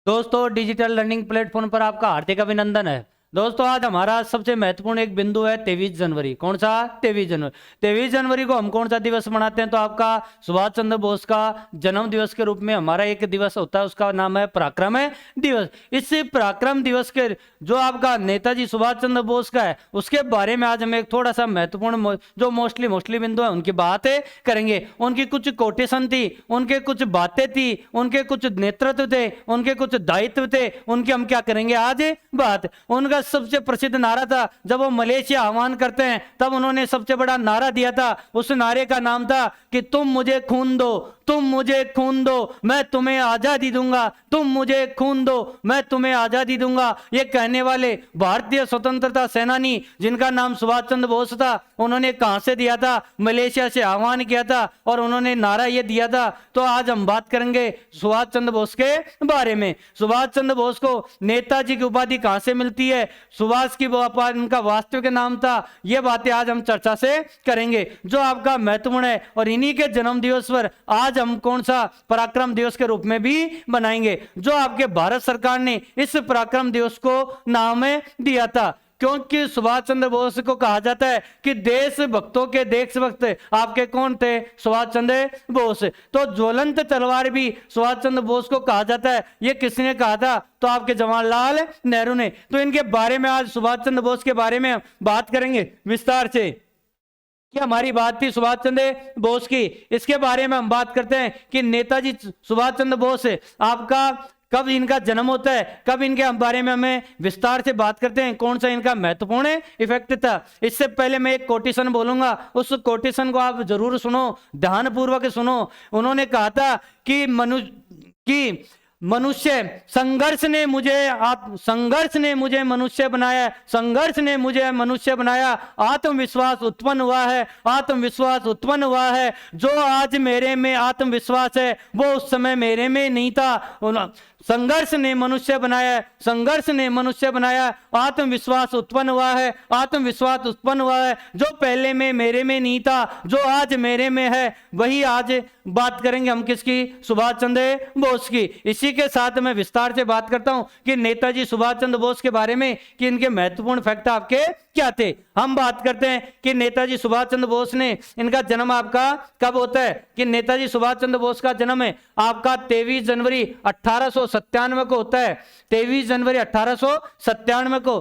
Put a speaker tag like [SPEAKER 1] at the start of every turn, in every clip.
[SPEAKER 1] दोस्तों digital learning platform पर आपका हार्दिक अभिनंदन है। दोस्तों आज हमारा सबसे महत्वपूर्ण एक बिंदु है 23 जनवरी। कौन सा? 23 जनवरी। 23 जनवरी को हम कौन सा दिवस मनाते हैं? तो आपका सुभाष चंद्र बोस का जन्म दिवस के रूप में हमारा एक दिवस होता है, उसका नाम है पराक्रम दिवस। इस पराक्रम दिवस के जो आपका नेताजी सुभाष चंद्र बोस का है उसके बारे में आज हम एक थोड़ा सा महत्वपूर्ण जो मोस्टली बिंदु है उनकी बातें करेंगे। उनकी कुछ कोटेशन थी, उनके कुछ बातें थी, उनके कुछ नेतृत्व थे, उनके कुछ दायित्व थे, उनके हम क्या करेंगे आज बात। उनका सबसे प्रसिद्ध नारा था, जब वो मलेशिया आह्वान करते हैं तब उन्होंने सबसे बड़ा नारा दिया था। उस नारे का नाम था कि तुम मुझे खून दो, तुम मुझे खून दो, मैं तुम्हें आजादी दूंगा, तुम मुझे खून दो, मैं तुम्हें आजादी दूंगा। ये कहने वाले भारतीय स्वतंत्रता सेनानी जिनका नाम सुभाष चंद्र बोस था, उन्होंने कहां से दिया था? मलेशिया से आह्वान किया था और उन्होंने नारा ये दिया था। तो आज हम बात करेंगे सुभाष चंद्र बोस के बारे में। सुभाष चंद्र बोस को नेताजी की उपाधि कहां से मिलती है, सुभाष की उनका वास्तविक नाम था, ये बातें आज हम चर्चा से करेंगे जो आपका महत्वपूर्ण है। और इन्हीं के जन्म दिवस पर आज हम कौन सा पराक्रम दिवस के रूप में भी मनाएंगे, जो आपके भारत सरकार ने इस पराक्रम दिवस को नाम दिया था। क्योंकि सुभाष चंद्र बोस को कहा जाता है कि देशभक्तों के देशभक्त आपके कौन थे? सुभाष चंद्र बोस। तो ज्वलंत तलवार भी सुभाष चंद्र बोस को कहा जाता है। ये किसने कहा था? तो आपके जवाहरलाल नेहरू ने। तो इनके बारे में आज सुभाष चंद्र बोस के बारे में बात करेंगे विस्तार से। क्या हमारी बात थी सुभाष चंद्र बोस की, इसके बारे में हम बात करते हैं कि नेताजी सुभाष चंद्र बोस आपका कब इनका जन्म होता है, कब इनके बारे में हमें विस्तार से बात करते हैं, कौन सा इनका महत्वपूर्ण इफेक्ट था। इससे पहले मैं एक कोटेशन बोलूंगा, उस कोटेशन को आप जरूर सुनो, ध्यानपूर्वक सुनो। उन्होंने कहा था कि मनुष्य संघर्ष ने मुझे मनुष्य बनाया, संघर्ष ने मुझे मनुष्य बनाया। आत्मविश्वास उत्पन्न हुआ है, आत्मविश्वास उत्पन्न हुआ है। जो आज मेरे में आत्मविश्वास है वो उस समय मेरे में नहीं था। संघर्ष ने मनुष्य बनाया, संघर्ष ने मनुष्य बनाया। आत्मविश्वास उत्पन्न हुआ है, आत्मविश्वास उत्पन्न हुआ है। जो पहले में मेरे में नहीं था, जो आज मेरे में है, वही आज बात करेंगे हम किसकी? सुभाष चंद्र बोस की। इसी के साथ मैं विस्तार से बात करता हूं कि नेताजी सुभाष चंद्र बोस के बारे में कि इनके महत्वपूर्ण फैक्ट आपके क्या थे। हम बात करते हैं कि नेताजी सुभाष चंद्र बोस ने, इनका जन्म आपका कब होता है? कि नेताजी सुभाष चंद्र बोस का जन्म है आपका 23 जनवरी 1897 को होता है। 23 जनवरी 1897 को,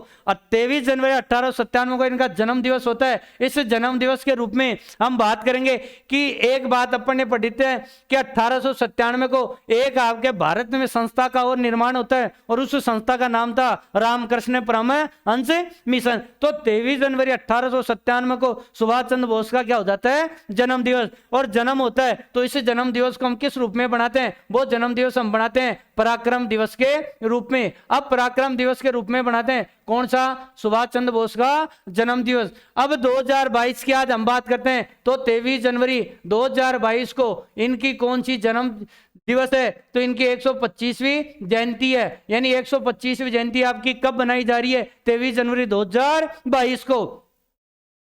[SPEAKER 1] 23 जनवरी 1897 को इनका जन्म दिवस होता है। इस जन्म दिवस के रूप में हम बात करेंगे कि एक बात अपन ने पढ़ी है कि 1897 को एक आपके भारत में संस्था का और निर्माण होता है और उस संस्था का नाम था रामकृष्ण परमहंस मिशन। तो 23 जनवरी 1897 को सुभाष चंद्र बोस का क्या हो जाता है? जन्म दिवस। और जन्म होता है तो इस जन्म दिवस को हम किस रूप में बनाते हैं? वो जन्म दिवस हम बनाते हैं पराक्रम दिवस के रूप में। अब पराक्रम दिवस के रूप में बनाते हैं कौन सा? सुभाष चंद्र बोस का जन्म दिवस। अब 2022 की आज हम बात करते हैं तो 23 जनवरी 2022 को इनकी कौन सी जन्म दिवस है? तो इनकी 125वीं जयंती है। यानी 125वीं जयंती आपकी कब बनाई जा रही है? 23 जनवरी 2022 को।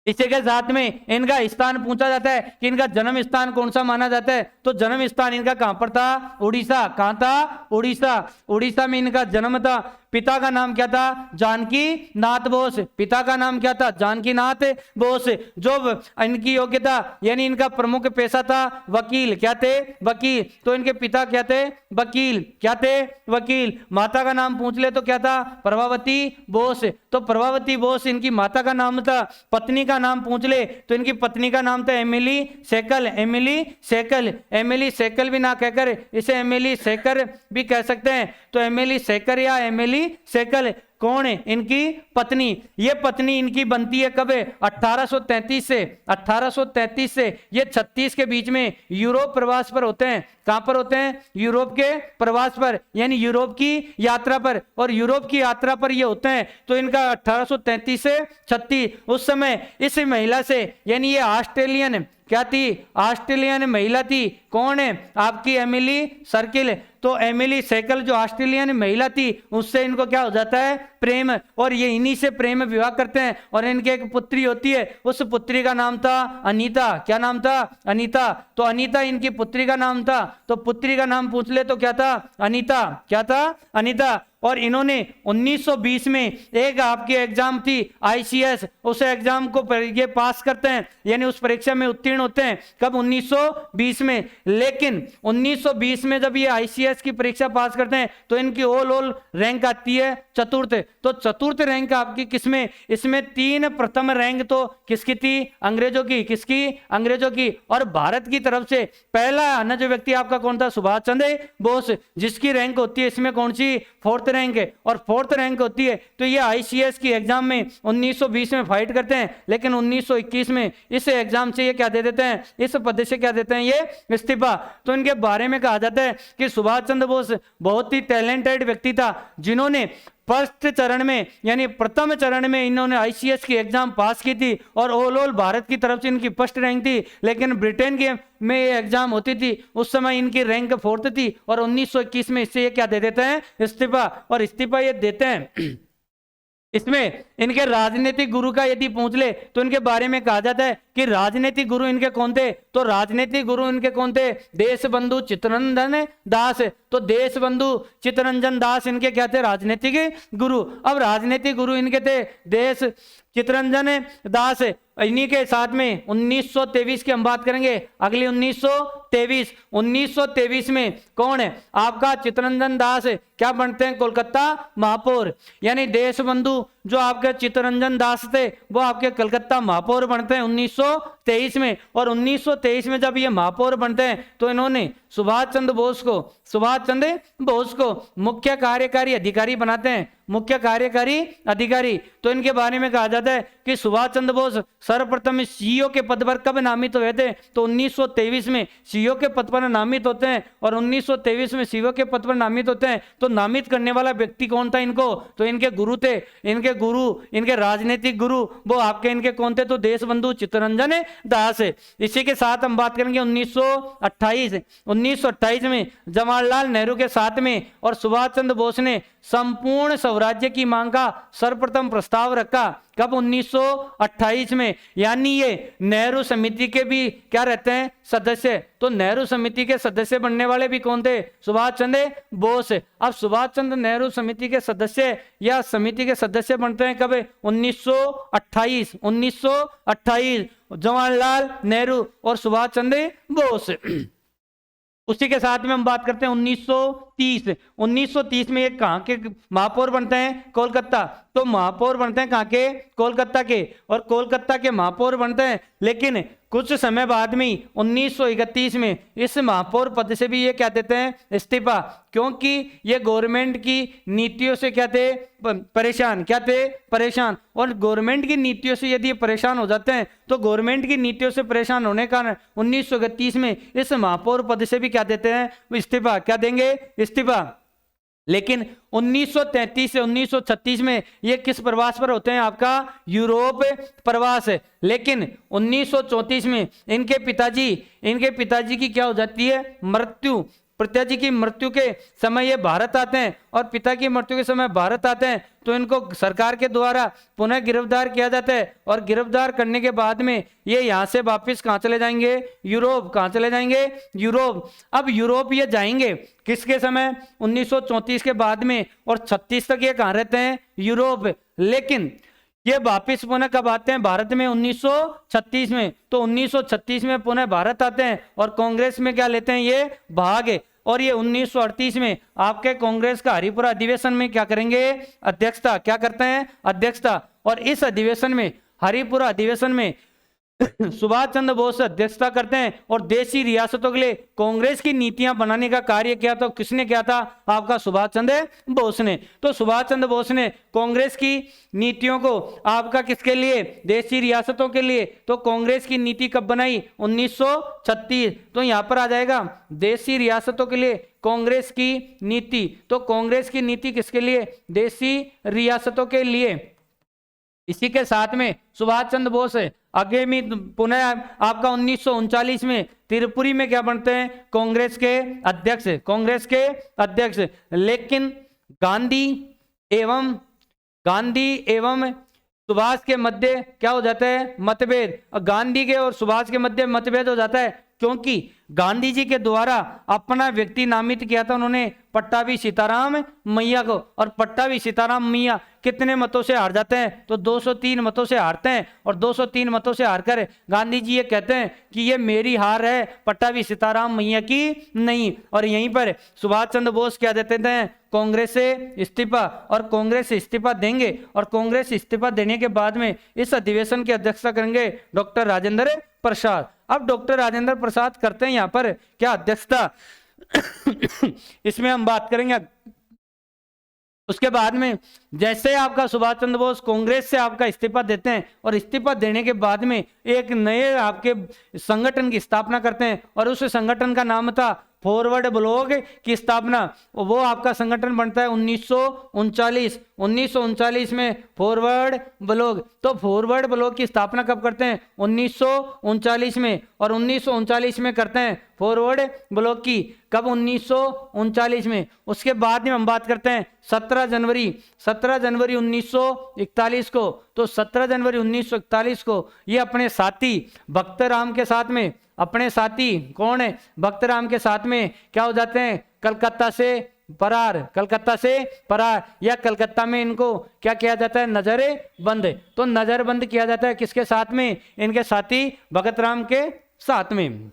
[SPEAKER 1] इसी के साथ में इनका स्थान पूछा जाता है कि इनका जन्म स्थान कौन सा माना जाता है? तो जन्म स्थान इनका कहां पर था? उड़ीसा। कहां था? उड़ीसा। उड़ीसा में इनका जन्म था। पिता का नाम क्या था? जानकी नाथ बोस। पिता का नाम क्या था? जानकी नाथ बोस। जो इनकी योग्यता यानी इनका प्रमुख पेशा था वकील। क्या थे? वकील। तो इनके पिता क्या थे? वकील। क्या थे? वकील। माता का नाम पूछ ले तो क्या था? प्रभावती बोस। तो प्रभावती बोस इनकी माता का नाम था। पत्नी का नाम पूछ ले तो इनकी पत्नी का नाम था Emily shekel. Emily shekel. Emily shekel भी ना कहकर इसे एमिली सेकर भी कह सकते हैं। तो एमिली सेकर या एमिली सेकल कौन है? इनकी पत्नी। ये पत्नी इनकी बनती है कब? 1833 से। 1833 से ये 36 के बीच में यूरोप प्रवास पर होते हैं। कहां पर होते हैं? यूरोप के प्रवास पर, यानी यूरोप की यात्रा पर। और यूरोप की यात्रा पर ये होते हैं तो इनका 1833 से 36 उस समय इस महिला से, यानी ये ऑस्ट्रेलियन क्या थी? ऑस्ट्रेलियन महिला थी। कौन है? आपकी एमिली सर्किल। तो एमिली सेकल जो ऑस्ट्रेलियन महिला थी उससे इनको क्या हो जाता है, प्रेम, और ये इन्हीं से प्रेम विवाह करते हैं और इनके एक पुत्री होती है, उस पुत्री का नाम था अनीता। क्या नाम था? अनीता। तो अनीता इनकी पुत्री का नाम था, तो पुत्री का नाम पूछ ले तो क्या था? अनीता। क्या था? अनीता। और इन्होंने 1920 में एक आपकी एग्जाम थी आईसीएस, उस एग्जाम को ये पास करते हैं, यानी उस परीक्षा में उत्तीर्ण होते हैं। कब? 1920 में। लेकिन 1920 में जब ये आईसीएस की परीक्षा पास करते हैं तो इनकी ओल रैंक आती है चतुर्थ। तो चतुर्थ रैंक आपकी किसमें? इसमें 3 प्रथम रैंक तो किसकी थी? अंग्रेजों की। किसकी? अंग्रेजों की। और भारत की तरफ से पहला आना जो व्यक्ति आपका कौन था? सुभाष चंद्र बोस, जिसकी रैंक होती है इसमें कौन सी? 4th रैंक है। और 4th रैंक होती है। तो ये आईसीएस की एग्जाम में 1920 में फाइट करते हैं, लेकिन 1921 में इस एग्जाम से ये क्या दे देते हैं? इस पद से क्या देते हैं? ये इस्तीफा। तो इनके बारे में कहा जाता है कि सुभाष चंद्र बोस बहुत ही टैलेंटेड व्यक्ति था, जिन्होंने फर्स्ट चरण में यानी प्रथम चरण में इन्होंने आईसीएस की एग्जाम पास की थी और ओवरऑल भारत की तरफ से इनकी फर्स्ट रैंक थी। लेकिन ब्रिटेन के में ये एग्जाम होती थी उस समय इनकी रैंक 4th थी और 1921 में इससे ये क्या दे देते हैं? इस्तीफा। और इस्तीफा ये देते हैं। इसमें इनके राजनीतिक गुरु का यदि पूछ ले तो इनके बारे में कहा जाता है कि राजनीतिक गुरु इनके कौन थे? तो राजनीतिक गुरु इनके कौन थे? देशबंधु चित्तरंजन दास। तो देशबंधु चित्तरंजन दास इनके क्या थे? राजनीतिक गुरु। अब राजनीतिक गुरु इनके थे देश चित्तरंजन दास। इन्हीं के साथ में 1923 की हम बात करेंगे। अगली 1923 में कौन है आपका? चित्तरंजन दास क्या बनते हैं? कोलकाता महापौर। यानी देशबंधु जो आपके चित्तरंजन दास थे वो आपके कलकत्ता महापौर बनते हैं 1923 में। और 1923 में जब ये महापौर बनते हैं तो इन्होंने सुभाष चंद्र बोस को मुख्य कार्यकारी अधिकारी बनाते हैं। मुख्य कार्यकारी अधिकारी। तो इनके बारे में कहा जाता है कि सुभाष चंद्र बोस सर्वप्रथम सीईओ के पद पर कब नामित हुए थे? तो 1923 में सीईओ के पद पर नामित होते हैं। और 1923 में सीईओ के पद पर नामित होते हैं तो नामित करने वाला व्यक्ति कौन था इनको? तो इनके गुरु थे। इनके राजनीतिक गुरु वो आपके इनके कौन थे? तो देशबंधु चित्तरंजन दास। इसी के साथ हम बात करेंगे 1928 में जवाहरलाल नेहरू के साथ में और सुभाष चंद्र बोस ने संपूर्ण स्वराज्य की मांग का सर्वप्रथम प्रस्ताव रखा। कब? 1928 में। यानी ये नेहरू समिति के भी क्या रहते हैं? सदस्य। तो नेहरू समिति के सदस्य बनने वाले भी कौन थे? सुभाष चंद्र बोस। अब सुभाष चंद्र नेहरू समिति के सदस्य या समिति के सदस्य बनते हैं कब? 1928 जवाहरलाल नेहरू और सुभाष चंद्र बोस। उसी के साथ में हम बात करते हैं 1930 में ये कहाँ के महापौर बनते हैं? कोलकाता। तो महापौर बनते हैं कहाँ के? कोलकाता के। और कोलकाता के महापौर बनते हैं, लेकिन कुछ समय बाद में 1931 में इस महापौर पद से भी ये क्या देते हैं? इस्तीफा। क्योंकि ये गवर्नमेंट की नीतियों से क्या थे? परेशान। क्या थे? परेशान। और गवर्नमेंट की नीतियों से यदि परेशान हो जाते हैं तो गवर्नमेंट की नीतियों से परेशान होने के कारण 1931 में इस महापौर पद से भी क्या देते हैं? इस्तीफा। क्या देंगे? इस्तीफा। लेकिन 1933 से 1936 में ये किस प्रवास पर होते हैं? आपका यूरोप प्रवास। लेकिन 1934 में इनके पिताजी की क्या हो जाती है? मृत्यु। पिताजी की मृत्यु के समय ये भारत आते हैं और पिता की मृत्यु के समय भारत आते हैं तो इनको सरकार के द्वारा पुनः गिरफ्तार किया जाता है। और गिरफ्तार करने के बाद में ये यहाँ से वापस कहाँ चले जाएंगे? यूरोप। कहाँ चले जाएंगे? यूरोप। अब यूरोप ये जाएंगे किसके समय? 1934 के बाद में। और 36 तक ये कहाँ रहते हैं? यूरोप। लेकिन ये वापिस पुनः कब आते हैं? भारत में 1936 में। तो 1936 में पुनः भारत आते हैं और कांग्रेस में क्या लेते हैं? ये भाग। और ये 1938 में आपके कांग्रेस का हरिपुरा अधिवेशन में क्या करेंगे? अध्यक्षता। क्या करते हैं? अध्यक्षता। और इस अधिवेशन में हरिपुरा अधिवेशन में सुभाष चंद्र बोस अध्यक्षता करते हैं और देशी रियासतों के लिए कांग्रेस की नीतियां बनाने का कार्य किया। तो किसने किया था? आपका सुभाष चंद्र बोस ने। तो सुभाष चंद्र बोस ने कांग्रेस की नीतियों को आपका किसके लिए? देशी रियासतों के लिए। तो कांग्रेस की नीति कब बनाई? 1936। तो यहां पर आ जाएगा देशी रियासतों के लिए कांग्रेस की नीति। तो कांग्रेस की नीति किसके लिए? देशी रियासतों के लिए। इसी के साथ में सुभाष चंद्र बोस आगे में पुनः आपका 1939 में त्रिपुरी में क्या बनते हैं? कांग्रेस के अध्यक्ष, कांग्रेस के अध्यक्ष। लेकिन गांधी एवं सुभाष के मध्य क्या हो जाता है? मतभेद। गांधी के और सुभाष के मध्य मतभेद हो जाता है, क्योंकि गांधी जी के द्वारा अपना व्यक्ति नामित किया था उन्होंने पट्टाभी सीताराम मैया को, और पट्टाभी सीताराम मैया कितने मतों से हार जाते हैं? तो 203 मतों से हारते हैं। और 203 मतों से हारकर गांधी जी ये कहते हैं कि ये मेरी हार है, पट्टाभी सीताराम मैया की नहीं। और यहीं पर सुभाष चंद्र बोस क्या देते थे? कांग्रेस से इस्तीफा। और कांग्रेस से इस्तीफा देंगे, और कांग्रेस इस्तीफा देने के बाद में इस अधिवेशन की अध्यक्षता करेंगे डॉक्टर राजेंद्र प्रसाद। अब डॉक्टर राजेंद्र प्रसाद करते हैं यहाँ पर क्या अध्यक्षता इसमें हम बात करेंगे। उसके बाद में जैसे आपका सुभाष चंद्र बोस कांग्रेस से आपका इस्तीफा देते हैं, और इस्तीफा देने के बाद में एक नए आपके संगठन की स्थापना करते हैं, और उस संगठन का नाम था फॉरवर्ड ब्लॉक की स्थापना। वो आपका संगठन बनता है 1939 में फॉरवर्ड ब्लॉक। तो फॉरवर्ड ब्लॉक की स्थापना कब करते हैं? 1939 में। और 1939 में करते हैं फॉरवर्ड ब्लॉक की, कब? 1939 में। उसके बाद में हम बात करते हैं 17 जनवरी 1941 को। तो 17 जनवरी 1941 को ये अपने साथी भक्तराम के साथ में, अपने साथी कौन है? भक्तराम के साथ में क्या हो जाते हैं? कलकत्ता से फरार, कलकत्ता से फरार, या कलकत्ता में इनको क्या किया जाता है? नजरबंद। तो नजरबंद किया जाता है किसके साथ में? इनके साथी भगतराम के साथ में।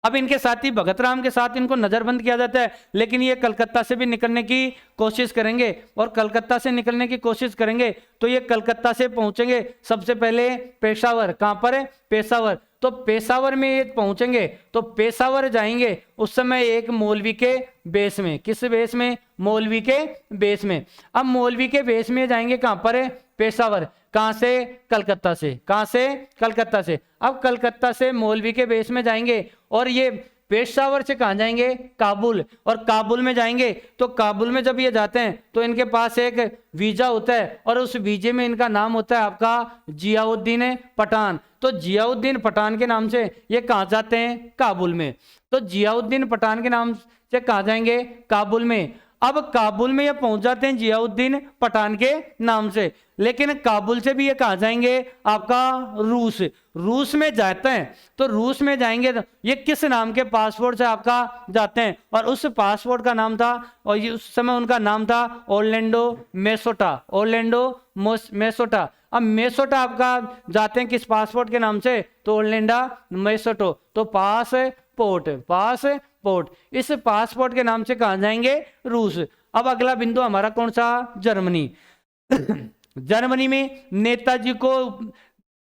[SPEAKER 1] अब इनके साथी भगतराम के साथ इनको नजरबंद किया जाता है, लेकिन ये कलकत्ता से भी निकलने की कोशिश करेंगे। और कलकत्ता से निकलने की कोशिश करेंगे तो ये कलकत्ता से पहुंचेंगे सबसे पहले पेशावर। कहां पर है? पेशावर। तो पेशावर में ये पहुंचेंगे तो पेशावर जाएंगे उस समय एक मौलवी के बेस में। किस बेस में? मौलवी के बेस में। अब मौलवी के बेस में जाएंगे कहां पर है? पेशावर। कहां से? कलकत्ता से। कहां से? कलकत्ता से। अब कलकत्ता से मौलवी के बेस में जाएंगे, और ये पेशावर से कहां जाएंगे? काबुल। और काबुल में जाएंगे तो काबुल में जब ये जाते हैं तो इनके पास एक वीजा होता है, और उस वीजे में इनका नाम होता है आपका जियाउद्दीन पठान। तो जियाउद्दीन पठान के नाम से ये कहां जाते हैं? काबुल में। तो जियाउद्दीन पठान के नाम से कहां जाएंगे? काबुल में। अब काबुल में ये पहुंच जाते हैं जियाउद्दीन पठान के नाम से, लेकिन काबुल से भी ये कहां जाएंगे? आपका रूस। रूस में जाते हैं तो रूस में जाएंगे तो ये किस नाम के पासपोर्ट से आपका जाते हैं? और उस पासपोर्ट का नाम था, और उस समय उनका नाम था ओरलैंडो मेसोटा। ओरलैंडो मेसोटा। अब मेसोटा आपका जाते हैं किस पासपोर्ट के नाम से? तो ओरलैंडो मेसोटो। तो पासपोर्ट। इस पासपोर्ट के नाम से कहां जाएंगे? रूस। अब अगला बिंदु हमारा कौन सा? जर्मनी। जर्मनी में नेताजी को,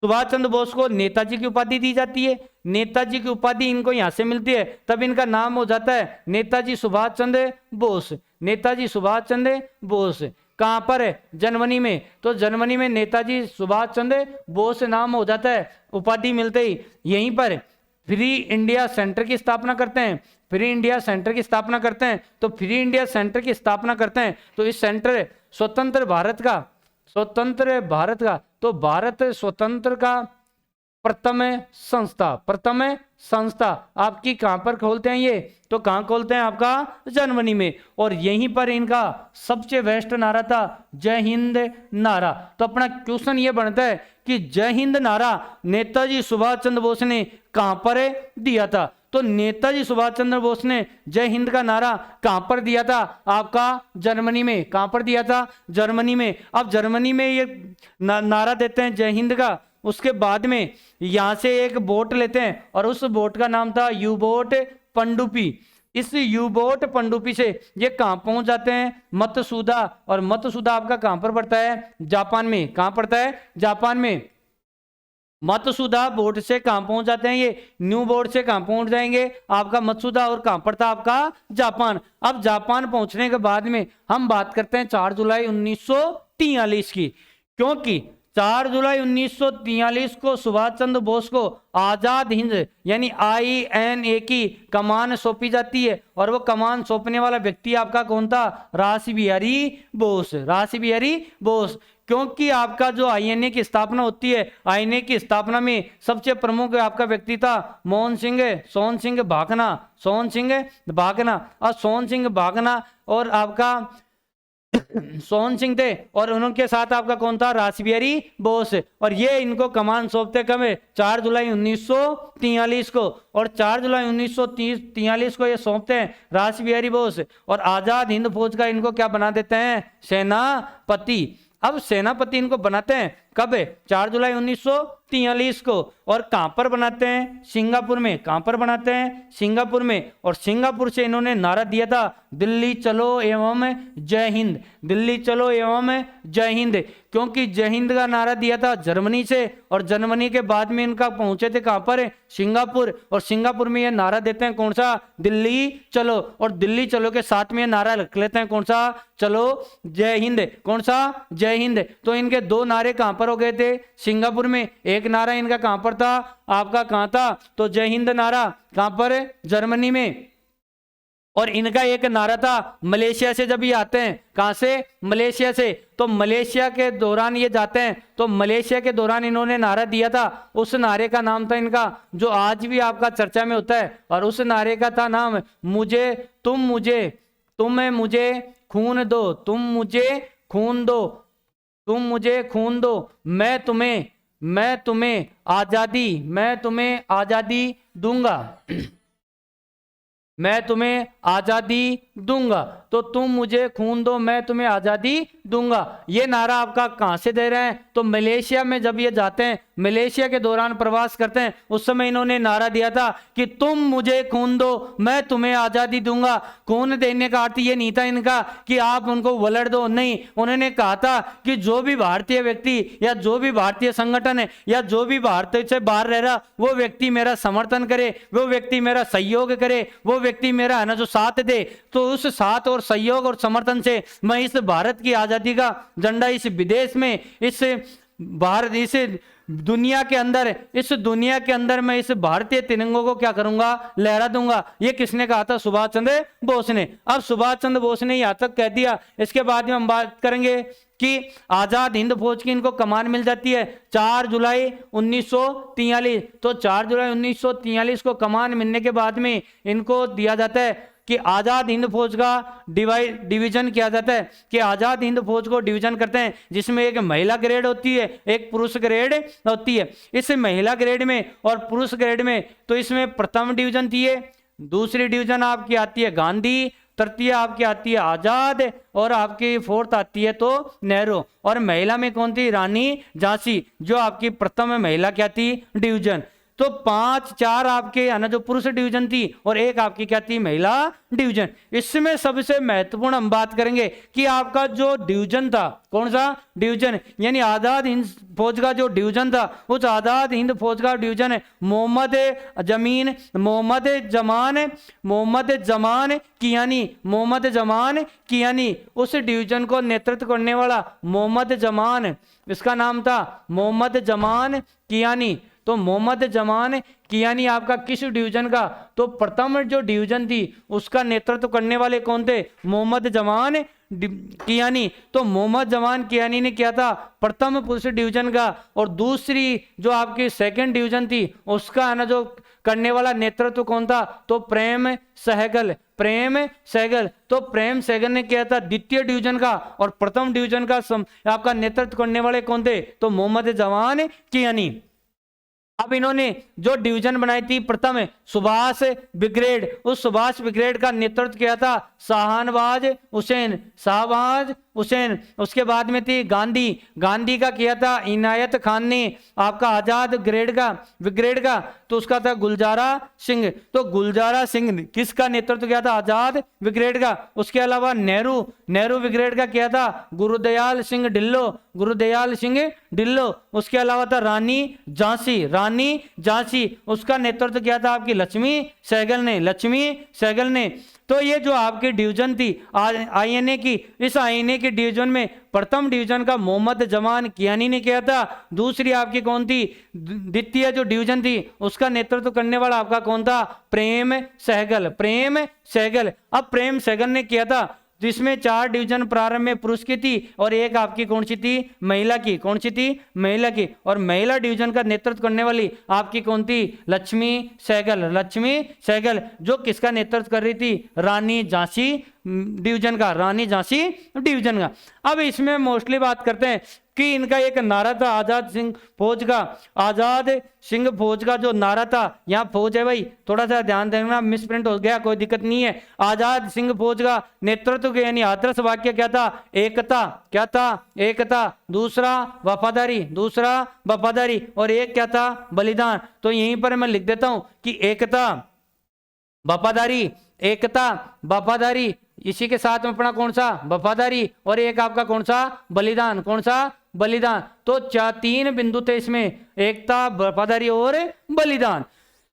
[SPEAKER 1] सुभाष चंद्र बोस को नेताजी की उपाधि दी जाती है। नेताजी की उपाधि इनको यहां से मिलती है, तब इनका नाम हो जाता है नेताजी सुभाष चंद्र बोस। नेताजी सुभाष चंद्र बोस। कहां पर है? जर्मनी में। तो जर्मनी में नेताजी सुभाष चंद्र बोस नाम हो जाता है, उपाधि मिलते ही। यहीं पर फ्री इंडिया सेंटर की स्थापना करते हैं। फ्री इंडिया सेंटर की स्थापना करते हैं। तो फ्री इंडिया सेंटर की स्थापना करते हैं तो इस सेंटर स्वतंत्र भारत का तो भारत स्वतंत्र का प्रथम संस्था आपकी कहां पर खोलते हैं? ये तो कहां खोलते हैं? आपका जर्मनी में। और यहीं पर इनका सबसे बेस्ट नारा था जय हिंद नारा। तो अपना क्वेश्चन ये बनता है कि जय हिंद नारा नेताजी सुभाष चंद्र बोस ने कहां पर दिया था? तो नेताजी सुभाष चंद्र बोस ने जय हिंद का नारा कहां पर दिया था? आपका जर्मनी में। कहां पर दिया था? जर्मनी में। अब जर्मनी में ये नारा देते हैं जय हिंद का। उसके बाद में यहां से एक बोट लेते हैं, और उस बोट का नाम था यू बोट पनडुब्बी। इस यू बोट पनडुब्बी से ये कहां पहुंच जाते हैं? मतसूदा। और मतसूदा आपका कहां पर पड़ता है? जापान में। कहां पड़ता है? जापान में। मतसूदा बोट से कहां पहुंच जाते हैं? ये न्यू बोट से कहां पहुंच जाएंगे? आपका मतसूदा। और कहां पड़ता है? आपका जापान। अब जापान पहुंचने के बाद में हम बात करते हैं 4 जुलाई 1943 की, क्योंकि 4 जुलाई 1943 को सुभाष चंद्र बोस को आजाद हिंद यानी INA की कमान सौंपी जाती है, और वो कमान सौंपने वाला व्यक्ति आपका कौन था? रास बिहारी बोस। रास बिहारी बोस। क्योंकि आपका जो INA की स्थापना होती है, INA की स्थापना में सबसे प्रमुख आपका व्यक्ति था सोहन सिंह भागना। सोहन सिंह भागना। और सोहन सिंह भागना और आपका सोहन सिंह थे, और उनके साथ आपका कौन था? रास बिहारी बोस। और ये इनको कमान सौंपते कब है? 4 जुलाई 1943 को। और 4 जुलाई 1943 को ये सौंपते हैं रास बिहारी बोस, और आजाद हिंद फौज का इनको क्या बना देते हैं? सेनापति। अब सेनापति इनको बनाते हैं कब है? 4 जुलाई 1943 को। और कहां पर बनाते हैं? सिंगापुर में। कहां पर बनाते हैं? सिंगापुर में। और सिंगापुर से इन्होंने नारा दिया था, दिल्ली चलो एवं जय हिंद। दिल्ली चलो एवं जय हिंद। क्योंकि जय हिंद का नारा दिया था जर्मनी से, और जर्मनी के बाद में इनका पहुंचे थे कहां पर? सिंगापुर। और सिंगापुर में ये नारा देते हैं कौन सा? दिल्ली चलो। और दिल्ली चलो के साथ में ये नारा रख लेते हैं कौन सा? चलो जय हिंद। कौन सा? जय हिंद। तो इनके दो नारे कहां पर हो गए थे? सिंगापुर में। एक नारा इनका कहां पर था? आपका कहां था? तो जय हिंद नारा कहां पर? जर्मनी में। और इनका एक नारा था मलेशिया से, जब ये आते हैं कहां से? मलेशिया से। तो मलेशिया के दौरान ये जाते हैं, तो मलेशिया के दौरान इन्होंने नारा दिया था, उस नारे का नाम था इनका, जो आज भी आपका चर्चा में होता है, और उस नारे का था नाम, मुझे तुम मुझे खून दो, तुम मुझे खून दो, तुम मुझे खून दो, मैं तुम्हें आजादी दूंगा। मैं तुम्हें आजादी दूंगा। तो तुम मुझे खून दो, मैं तुम्हें आजादी दूंगा। ये नारा आपका कहां से दे रहे हैं? तो मलेशिया में जब ये जाते हैं, मलेशिया के दौरान प्रवास करते हैं, उस समय इन्होंने नारा दिया था कि तुम मुझे खून दो, मैं तुम्हें आजादी दूंगा। खून देने का अर्थ ये नहीं था इनका कि आप उनको वलड़ दो, नहीं। उन्होंने कहा था कि जो भी भारतीय व्यक्ति या जो भी भारतीय संगठन है या जो भी भारत से बाहर रह रहा, वो व्यक्ति मेरा समर्थन करे, वो व्यक्ति मेरा सहयोग करे, वो व्यक्ति मेरा है ना जो साथ दे। तो उस साथ और सहयोग और समर्थन से मैं इस भारत की आजादी का झंडा इस विदेश में, इस भारत, इस दुनिया के अंदर मैं इस भारतीय तिरंगों को क्या करूंगा? लहरा दूंगा। ये किसने कहा था? सुभाष चंद्र बोस ने। अब सुभाष चंद्र बोस ने यहां तक कह दिया। इसके बाद में हम बात करेंगे कि आजाद हिंद फौज की इनको कमान मिल जाती है 4 जुलाई 1943। तो 4 जुलाई 1943 को कमान मिलने के बाद में इनको दिया जाता है कि आजाद हिंद फौज का डिवीजन किया जाता है, कि आजाद हिंद फौज को डिवीजन करते हैं, जिसमें एक महिला ग्रेड होती है, एक पुरुष ग्रेड होती है। इस महिला ग्रेड में और पुरुष ग्रेड में, तो इसमें प्रथम डिवीजन थी है, दूसरी डिवीजन आपकी आती है गांधी, तृतीय आपकी आती है आजाद, और आपकी फोर्थ आती है तो नेहरू। और महिला में कौन थी? रानी झांसी, जो आपकी प्रथम महिला क्या थी? डिवीजन। तो 5-4 आपके है ना जो पुरुष डिवीजन थी, और एक आपकी क्या थी? महिला डिवीजन। इसमें सबसे महत्वपूर्ण हम बात करेंगे कि आपका जो डिवीजन था, कौन सा डिवीजन? यानी आजाद हिंद फौज का जो डिवीजन था, उस आजाद हिंद फौज का डिवीजन है मोहम्मद जमान कियानी, उस डिवीजन को नेतृत्व करने वाला मोहम्मद जमान, इसका नाम था मोहम्मद जमान कियानी। तो मोहम्मद जमान कियानी आपका किस डिवीजन का? तो प्रथम जो डिवीजन थी उसका नेतृत्व करने वाले कौन थे? मोहम्मद जमान कियानी। तो मोहम्मद जमान कियानी ने किया था प्रथम पुरुष डिवीजन का, और दूसरी जो आपकी सेकंड डिवीजन थी उसका है ना जो करने वाला नेतृत्व कौन था? तो प्रेम सहगल। तो प्रेम सहगल ने किया था द्वितीय डिवीजन का, और प्रथम डिवीजन का आपका नेतृत्व करने वाले कौन थे? तो मोहम्मद जमान कियानी। अब इन्होंने जो डिवीजन बनाई थी प्रथम सुभाष ब्रिगेड, उस सुभाष ब्रिगेड का नेतृत्व किया था शाहनवाज हुसैन। उसके बाद में थी गांधी का किया था इनायत खान ने। आपका आजाद ब्रिगेड का तो उसका था गुलजारा सिंह। तो गुलजारा सिंह किसका नेतृत्व किया था? आजाद ब्रिगेड का। उसके अलावा नेहरू ब्रिगेड का किया था गुरुदयाल सिंह ढिल्लो। उसके अलावा था रानी झांसी रानी झांसी, उसका नेतृत्व किया था आपकी लक्ष्मी सहगल ने, लक्ष्मी सहगल ने। तो ये जो आपकी डिवीजन थी आईएनए की, इस आईएनए की डिवीजन में प्रथम डिवीजन का मोहम्मद जमान कियानी ने किया था। दूसरी आपकी कौन थी, द्वितीय जो डिवीजन थी उसका नेतृत्व करने वाला आपका कौन था, प्रेम सहगल, प्रेम सहगल। अब प्रेम सहगल ने किया था, जिसमें 4 डिवीजन प्रारंभ में पुरुष की थी और एक आपकी कौन सी थी, महिला की, कौन सी थी, महिला की। और महिला डिवीजन का नेतृत्व करने वाली आपकी कौन थी, लक्ष्मी सहगल, लक्ष्मी सहगल, जो किसका नेतृत्व कर रही थी, रानी झांसी डिवीजन का, रानी झांसी डिवीजन का। अब इसमें मोस्टली बात करते हैं कि इनका एक नारा था आजाद सिंह फौज का, आजाद सिंह फौज का जो नारा था, यहाँ फौज है भाई, थोड़ा सा ध्यान देना, मिसप्रिंट हो गया कोई दिक्कत नहीं है। आजाद सिंह फौज का नेतृत्व के यानी आदर्श वाक्य क्या था, एकता, क्या था, एकता। दूसरा वफादारी, दूसरा वफादारी, और एक क्या था, बलिदान। तो यहीं पर मैं लिख देता हूं कि एकता वफादारी, एकता वफादारी, इसी के साथ में अपना कौन सा, वफादारी, और एक आपका कौन सा, बलिदान, कौन सा, बलिदान। तो 3 बिंदु थे इसमें, एकता, वफादारी और बलिदान।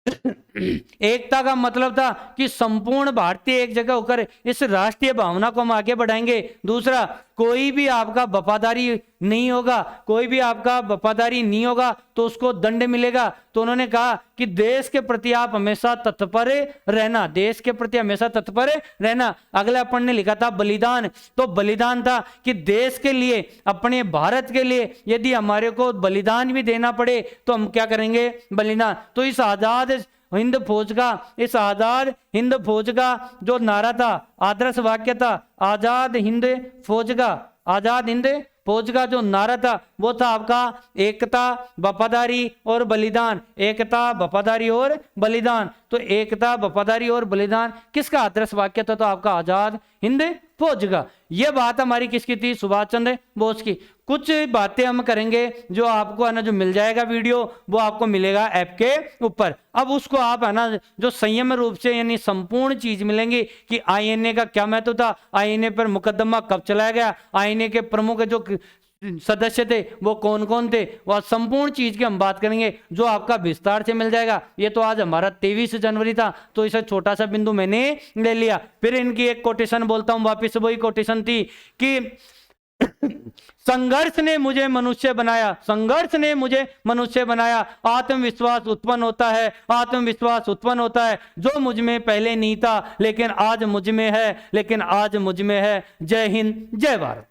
[SPEAKER 1] एकता का मतलब था कि संपूर्ण भारतीय एक जगह होकर इस राष्ट्रीय भावना को हम आगे बढ़ाएंगे। दूसरा, कोई भी आपका वफादारी नहीं होगा, कोई भी आपका वफादारी नहीं होगा तो उसको दंड मिलेगा। तो उन्होंने कहा कि देश के प्रति आप हमेशा तत्पर रहना, देश के प्रति हमेशा तत्पर रहना। अगला अपन ने लिखा था बलिदान, तो बलिदान था कि देश के लिए, अपने भारत के लिए यदि हमारे को बलिदान भी देना पड़े तो हम क्या करेंगे, बलिदान। तो इस आजाद हिंद फौज का, इस आजाद हिंद फौज का जो नारा था, आदर्श वाक्य था, आजाद हिंद फौज का, आजाद हिंद फौज का जो नारा था वो था आपका एकता, वफादारी और बलिदान, एकता, वफादारी और बलिदान। तो एकता, वफादारी और बलिदान किसका आदर्श वाक्य था, तो आपका आजाद हिंद फौज का। यह बात हमारी किसकी थी, सुभाष चंद्र बोस की। कुछ बातें हम करेंगे जो आपको है ना, जो मिल जाएगा वीडियो वो आपको मिलेगा ऐप के ऊपर। अब उसको आप है ना जो संयम रूप से यानी संपूर्ण चीज मिलेंगी कि आईएनए का क्या महत्व था, आईएनए पर मुकदमा कब चलाया गया, आईएनए के प्रमुख जो सदस्य थे वो कौन कौन थे, वह संपूर्ण चीज की हम बात करेंगे जो आपका विस्तार से मिल जाएगा। ये तो आज हमारा 23 जनवरी था तो इसे छोटा सा बिंदु मैंने ले लिया। फिर इनकी एक कोटेशन बोलता हूं, वापिस वही कोटेशन थी कि संघर्ष ने मुझे मनुष्य बनाया, संघर्ष ने मुझे मनुष्य बनाया, आत्मविश्वास उत्पन्न होता है, आत्मविश्वास उत्पन्न होता है जो मुझ में पहले नहीं था लेकिन आज मुझ में है, लेकिन आज मुझ में है। जय हिंद, जय भारत।